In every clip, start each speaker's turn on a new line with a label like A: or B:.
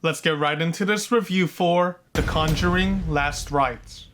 A: Let's get right into this review for The Conjuring Last Rites.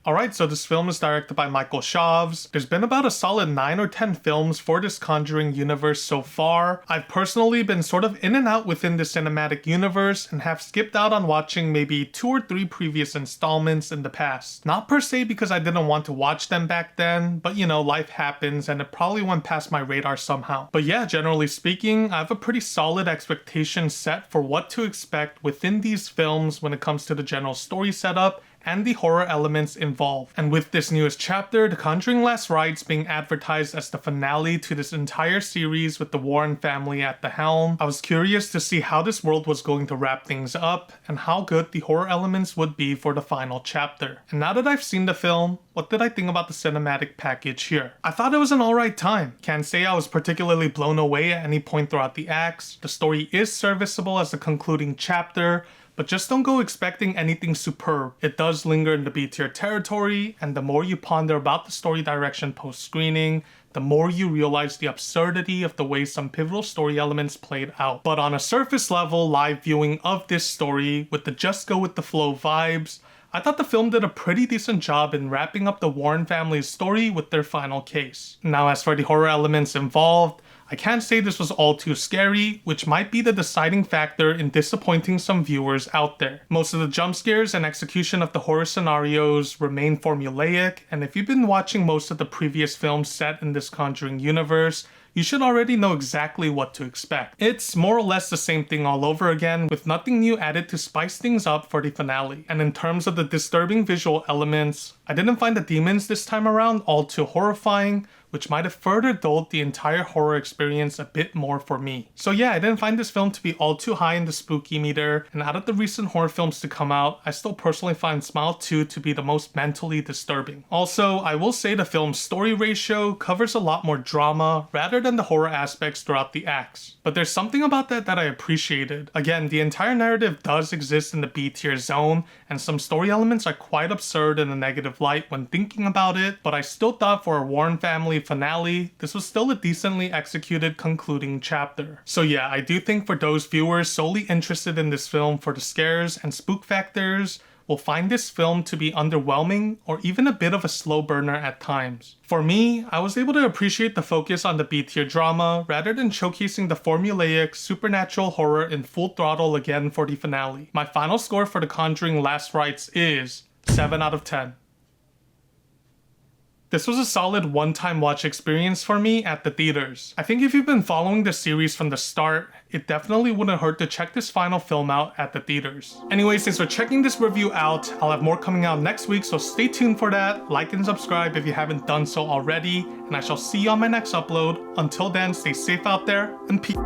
A: Alright, so this film is directed by Michael Chaves. There's been about a solid 9 or 10 films for this Conjuring universe so far. I've personally been sort of in and out within the cinematic universe and have skipped out on watching maybe 2 or 3 previous installments in the past. Not per se because I didn't want to watch them back then, but you know, life happens and it probably went past my radar somehow. But yeah, generally speaking, I have a pretty solid expectation set for what to expect within these films when it comes to the general story setup and the horror elements involved. And with this newest chapter, The Conjuring Last Rites being advertised as the finale to this entire series with the Warren family at the helm, I was curious to see how this world was going to wrap things up and how good the horror elements would be for the final chapter. And now that I've seen the film, what did I think about the cinematic package here? I thought it was an alright time. Can't say I was particularly blown away at any point throughout the acts. The story is serviceable as the concluding chapter, but just don't go expecting anything superb. It does linger in the B-tier territory, and the more you ponder about the story direction post-screening, the more you realize the absurdity of the way some pivotal story elements played out. But on a surface level live viewing of this story, with the just go with the flow vibes, I thought the film did a pretty decent job in wrapping up the Warren family's story with their final case. Now as for the horror elements involved, I can't say this was all too scary, which might be the deciding factor in disappointing some viewers out there. Most of the jump scares and execution of the horror scenarios remain formulaic, and if you've been watching most of the previous films set in this Conjuring universe, you should already know exactly what to expect. It's more or less the same thing all over again, with nothing new added to spice things up for the finale. And in terms of the disturbing visual elements, I didn't find the demons this time around all too horrifying, which might have further dulled the entire horror experience a bit more for me. So yeah, I didn't find this film to be all too high in the spooky meter, and out of the recent horror films to come out, I still personally find Smile 2 to be the most mentally disturbing. Also, I will say the film's story ratio covers a lot more drama rather than the horror aspects throughout the acts. But there's something about that I appreciated. Again, the entire narrative does exist in the B-tier zone, and some story elements are quite absurd in a negative light when thinking about it, but I still thought for a Warren family finale, this was still a decently executed concluding chapter. So yeah, I do think for those viewers solely interested in this film for the scares and spook factors, will find this film to be underwhelming or even a bit of a slow burner at times. For me, I was able to appreciate the focus on the B-tier drama rather than showcasing the formulaic supernatural horror in full throttle again for the finale. My final score for The Conjuring Last Rites is 7 out of 10. This was a solid one-time watch experience for me at the theaters. I think if you've been following the series from the start, it definitely wouldn't hurt to check this final film out at the theaters. Anyways, thanks for checking this review out. I'll have more coming out next week, so stay tuned for that. Like and subscribe if you haven't done so already, and I shall see you on my next upload. Until then, stay safe out there, and peace.